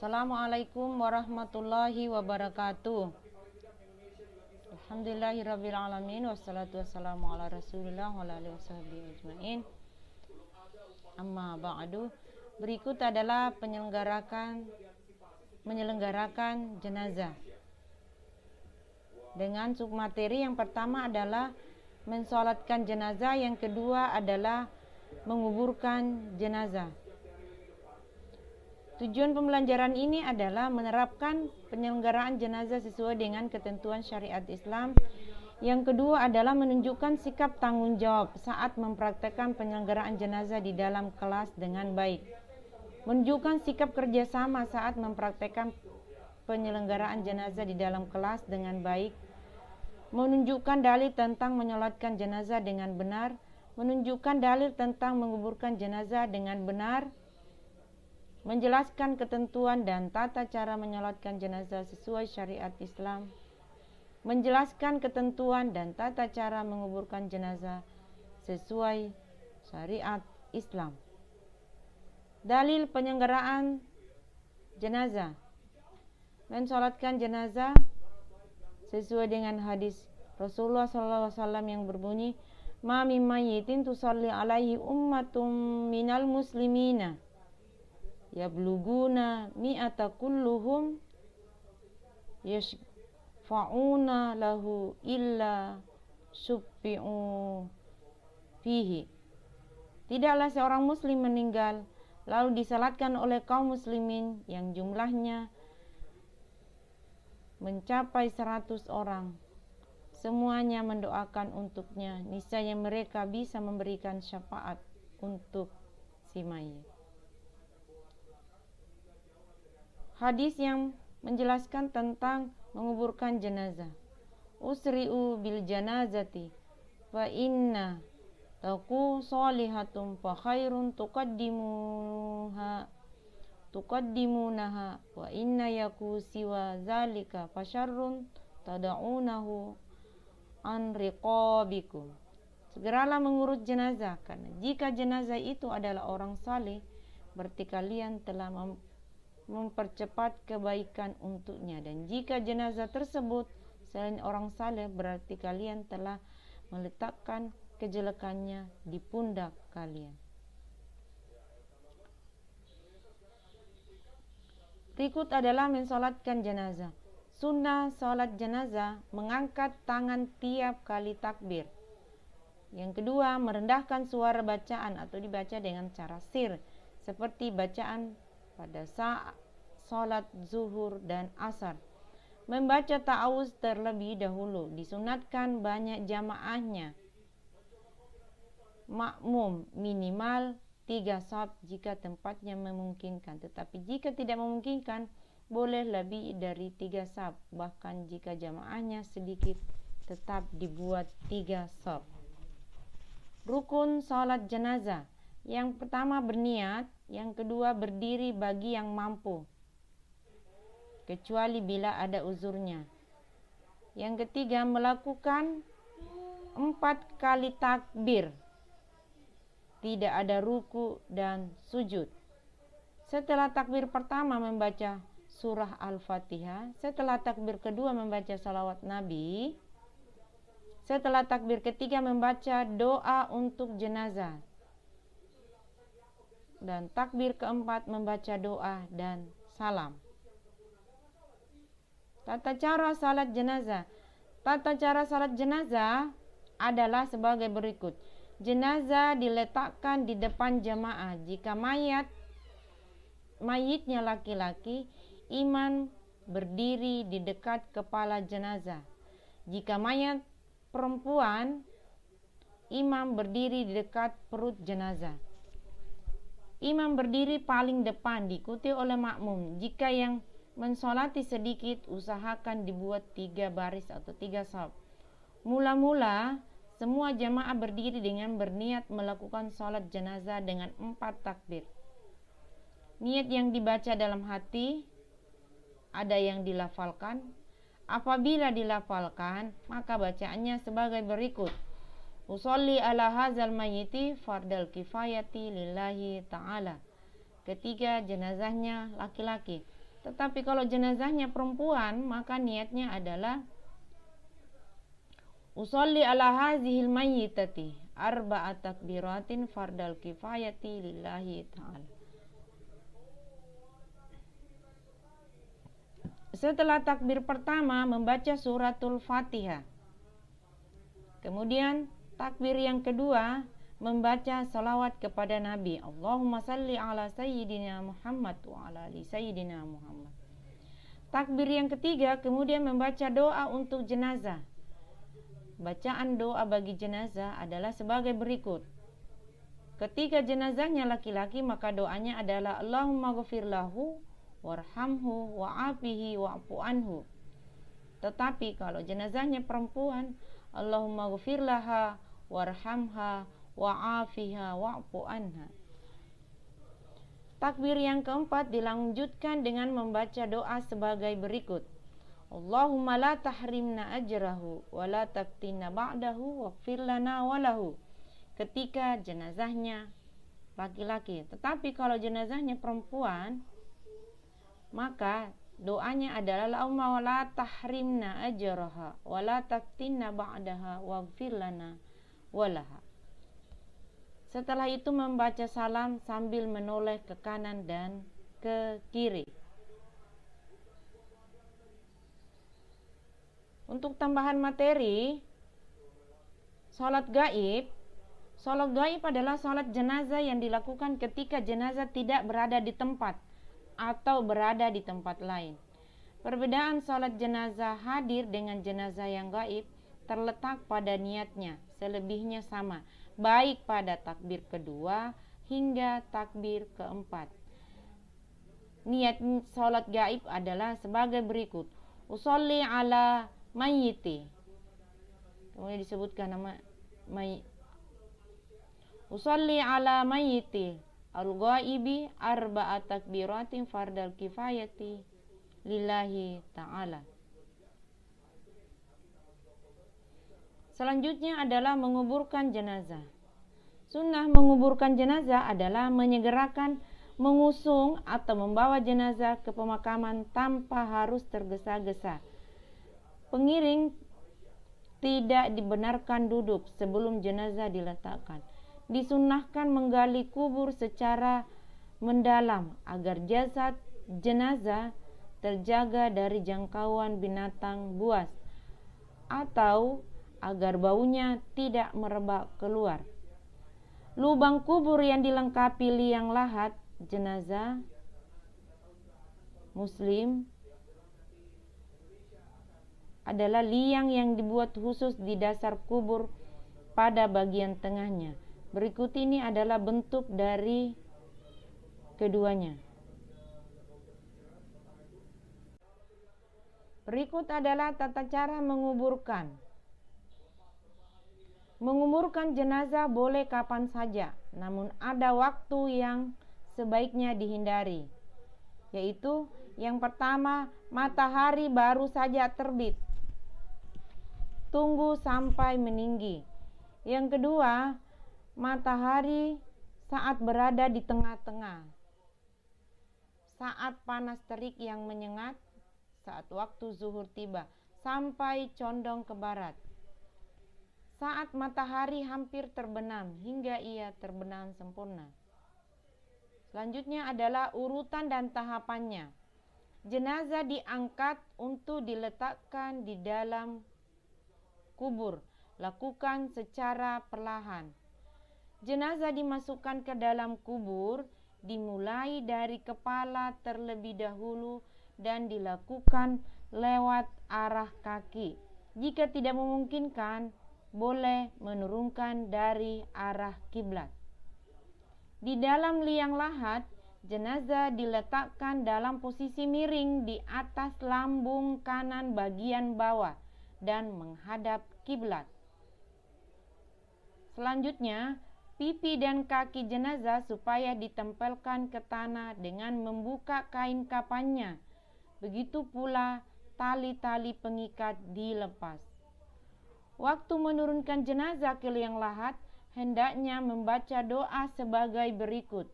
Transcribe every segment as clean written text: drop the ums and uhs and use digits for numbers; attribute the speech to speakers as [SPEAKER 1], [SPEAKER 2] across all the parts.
[SPEAKER 1] Assalamualaikum warahmatullahi wabarakatuh. Alhamdulillahirabbil alamin wassalatu wassalamu ala Rasulillah wa ala alihi washabihi ajmain. Amma ba'du. Berikut adalah menyelenggarakan jenazah. Dengan submateri yang pertama adalah mensolatkan jenazah, yang kedua adalah menguburkan jenazah. Tujuan pembelajaran ini adalah menerapkan penyelenggaraan jenazah sesuai dengan ketentuan syariat Islam. Yang kedua adalah menunjukkan sikap tanggung jawab saat mempraktekkan penyelenggaraan jenazah di dalam kelas dengan baik. Menunjukkan sikap kerjasama saat mempraktekkan penyelenggaraan jenazah di dalam kelas dengan baik. Menunjukkan dalil tentang menyolatkan jenazah dengan benar. Menunjukkan dalil tentang menguburkan jenazah dengan benar. Menjelaskan ketentuan dan tata cara menyolatkan jenazah sesuai syariat Islam. Menjelaskan ketentuan dan tata cara menguburkan jenazah sesuai syariat Islam. Dalil penyelenggaraan jenazah. Mensolatkan jenazah sesuai dengan hadis Rasulullah SAW yang berbunyi, "Ma min mayyitin tusalli alaihi ummatum minal muslimina yabluguna mi'ata kulluhum yashfa'una lahu illa syuffi'u fihi." Tidaklah seorang muslim meninggal lalu disalatkan oleh kaum muslimin yang jumlahnya mencapai 100 orang. Semuanya mendoakan untuknya, niscaya mereka bisa memberikan syafaat untuk si mayit. Hadis yang menjelaskan tentang menguburkan jenazah. Usri'u bil janazati fa inna taku solihatum fa khairun tuqaddimunaha wa inna yaku siwa zalika fa syarrun tada'unahu an riqabikum. Segeralah mengurus jenazah, karena jika jenazah itu adalah orang saleh, berarti kalian telah mempercepat kebaikan untuknya, dan jika jenazah tersebut selain orang saleh, berarti kalian telah meletakkan kejelekannya di pundak kalian. Berikut adalah mensolatkan jenazah. Sunnah solat jenazah mengangkat tangan tiap kali takbir. Yang kedua, merendahkan suara bacaan atau dibaca dengan cara sir, seperti bacaan pada saat solat zuhur dan asar. Membaca ta'awuz terlebih dahulu, disunatkan banyak jamaahnya. Makmum minimal 3 shaf jika tempatnya memungkinkan, tetapi jika tidak memungkinkan boleh lebih dari 3 shaf. Bahkan jika jamaahnya sedikit tetap dibuat 3 shaf. Rukun salat jenazah. Yang pertama berniat, yang kedua berdiri bagi yang mampu, kecuali bila ada uzurnya. Yang ketiga melakukan 4 kali takbir, tidak ada ruku dan sujud. Setelah takbir pertama membaca surah Al-Fatihah, setelah takbir kedua membaca salawat Nabi, setelah takbir ketiga membaca doa untuk jenazah, dan takbir keempat membaca doa dan salam. Tata cara salat jenazah. Tata cara salat jenazah adalah sebagai berikut. Jenazah diletakkan di depan jamaah. Jika mayitnya laki-laki, imam berdiri di dekat kepala jenazah. Jika mayat perempuan, imam berdiri di dekat perut jenazah. Imam berdiri paling depan, diikuti oleh makmum. Jika yang mensolati sedikit, usahakan dibuat 3 baris atau 3 shaf. Mula-mula semua jamaah berdiri dengan berniat melakukan sholat jenazah dengan 4 takbir. Niat yang dibaca dalam hati, ada yang dilafalkan. Apabila dilafalkan, maka bacaannya sebagai berikut. Usolli ala hazal mayyiti fardal kifayati lillahi ta'ala. Ketiga, jenazahnya laki-laki. Tetapi kalau jenazahnya perempuan, maka niatnya adalah usolli ala hazihil mayyitati arba'at takbiratin fardal kifayati lillahi ta'ala. Setelah takbir pertama membaca suratul Fatihah. Kemudian takbir yang kedua membaca salawat kepada Nabi. Allahumma salli ala sayyidina Muhammad wa ala ali sayyidina Muhammad. Takbir yang ketiga kemudian membaca doa untuk jenazah. Bacaan doa bagi jenazah adalah sebagai berikut. Ketika jenazahnya laki-laki, maka doanya adalah Allahumma ghafir lahu warhamhu wa'afihi wa'fu anhu. Tetapi kalau jenazahnya perempuan, Allahumma ghafir laha warhamha wa'afiha wa'fu anha. Takbir yang keempat dilanjutkan dengan membaca doa sebagai berikut. Allahumma la tahrimna ajrahu wa la taftinna ba'dahu waghfir lana walahu. Ketika jenazahnya laki-laki. Tetapi kalau jenazahnya perempuan, maka doanya adalah Allahumma la tahrimna ajraha wa la taftinna ba'daha waghfir lana walaha. Setelah itu membaca salam sambil menoleh ke kanan dan ke kiri. Untuk tambahan materi, sholat gaib adalah sholat jenazah yang dilakukan ketika jenazah tidak berada di tempat atau berada di tempat lain. Perbedaan sholat jenazah hadir dengan jenazah yang gaib terletak pada niatnya, selebihnya sama, baik pada takbir kedua hingga takbir keempat. Niat sholat gaib adalah sebagai berikut. Usolli ala mayyiti. Kemudian disebutkan nama usolli ala mayyiti al-ghaibi arba'at takbiratin fardal kifayati lillahi ta'ala. Selanjutnya adalah menguburkan jenazah. Sunnah menguburkan jenazah adalah menyegerakan, mengusung atau membawa jenazah ke pemakaman tanpa harus tergesa-gesa. Pengiring tidak dibenarkan duduk sebelum jenazah diletakkan. Disunnahkan menggali kubur secara mendalam agar jasad jenazah terjaga dari jangkauan binatang buas atau agar baunya tidak merebak keluar. Lubang kubur yang dilengkapi liang lahat jenazah muslim adalah liang yang dibuat khusus di dasar kubur pada bagian tengahnya. Berikut ini adalah bentuk dari keduanya. Berikut adalah tata cara menguburkan. Menguburkan jenazah boleh kapan saja, namun ada waktu yang sebaiknya dihindari, yaitu yang pertama, matahari baru saja terbit. Tunggu sampai meninggi. Yang kedua, matahari saat berada di tengah-tengah. Saat panas terik yang menyengat, saat waktu zuhur tiba, sampai condong ke barat. Saat matahari hampir terbenam hingga ia terbenam sempurna. Selanjutnya adalah urutan dan tahapannya. Jenazah diangkat untuk diletakkan di dalam kubur. Lakukan secara perlahan. Jenazah dimasukkan ke dalam kubur, dimulai dari kepala terlebih dahulu dan dilakukan lewat arah kaki. Jika tidak memungkinkan, boleh menurunkan dari arah kiblat. Di dalam liang lahat, jenazah diletakkan dalam posisi miring di atas lambung kanan bagian bawah dan menghadap kiblat. Selanjutnya, pipi dan kaki jenazah supaya ditempelkan ke tanah dengan membuka kain kafannya. Begitu pula tali-tali pengikat dilepas. Waktu menurunkan jenazah ke liang lahat, hendaknya membaca doa sebagai berikut.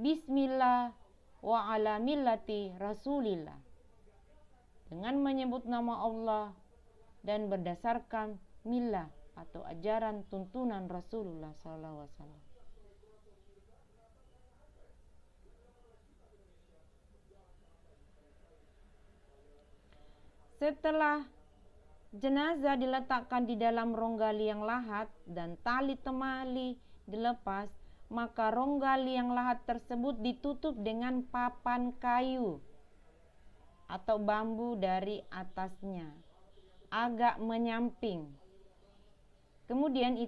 [SPEAKER 1] Bismillah wa ala millati Rasulillah, dengan menyebut nama Allah dan berdasarkan millah atau ajaran tuntunan Rasulullah SAW. Setelah jenazah diletakkan di dalam rongga liang lahat dan tali temali dilepas, maka rongga liang lahat tersebut ditutup dengan papan kayu atau bambu dari atasnya, agak menyamping. Kemudian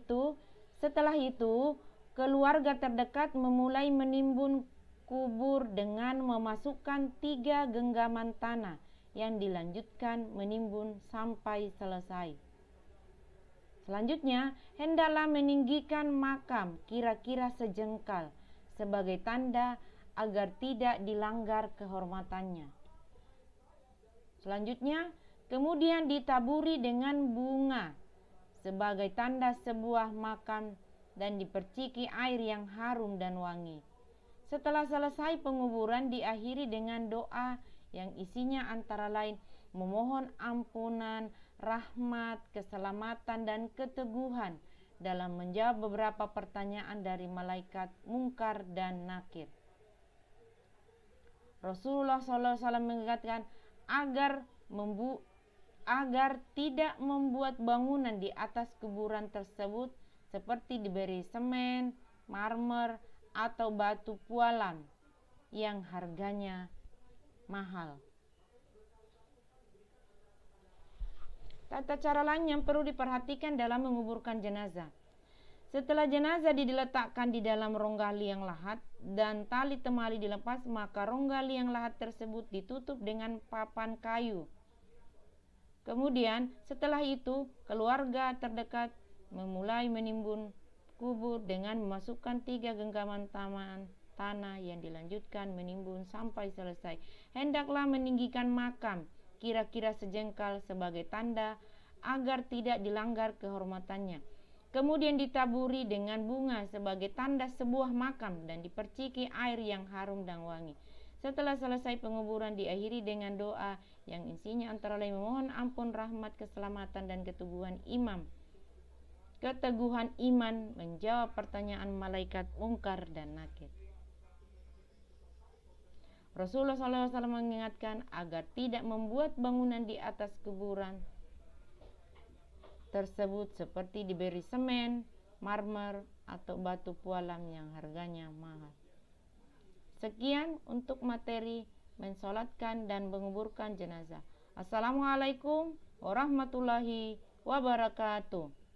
[SPEAKER 1] setelah itu, keluarga terdekat memulai menimbun kubur dengan memasukkan 3 genggaman tanah yang dilanjutkan menimbun sampai selesai. Selanjutnya, hendaklah meninggikan makam kira-kira sejengkal sebagai tanda agar tidak dilanggar kehormatannya. Selanjutnya, kemudian ditaburi dengan bunga sebagai tanda sebuah makam dan diperciki air yang harum dan wangi. Setelah selesai penguburan diakhiri dengan doa yang isinya antara lain memohon ampunan, rahmat, keselamatan, dan keteguhan dalam menjawab beberapa pertanyaan dari malaikat Munkar dan Nakir. Rasulullah SAW mengingatkan agar tidak membuat bangunan di atas kuburan tersebut seperti diberi semen, marmer, atau batu pualam yang harganya mahal. Tata cara lain yang perlu diperhatikan dalam menguburkan jenazah. Setelah jenazah diletakkan di dalam rongga liang lahat dan tali temali dilepas, maka rongga liang lahat tersebut ditutup dengan papan kayu. Kemudian setelah itu, keluarga terdekat memulai menimbun kubur dengan memasukkan 3 genggaman tanah yang dilanjutkan menimbun sampai selesai. Hendaklah meninggikan makam kira-kira sejengkal sebagai tanda agar tidak dilanggar kehormatannya. Kemudian ditaburi dengan bunga sebagai tanda sebuah makam dan diperciki air yang harum dan wangi. Setelah selesai penguburan diakhiri dengan doa yang isinya antara lain memohon ampun, rahmat, keselamatan, dan keteguhan iman menjawab pertanyaan malaikat Munkar dan Nakir. Rasulullah SAW mengingatkan agar tidak membuat bangunan di atas kuburan tersebut seperti diberi semen, marmer, atau batu pualam yang harganya mahal. Sekian untuk materi mensolatkan dan menguburkan jenazah. Assalamualaikum warahmatullahi wabarakatuh.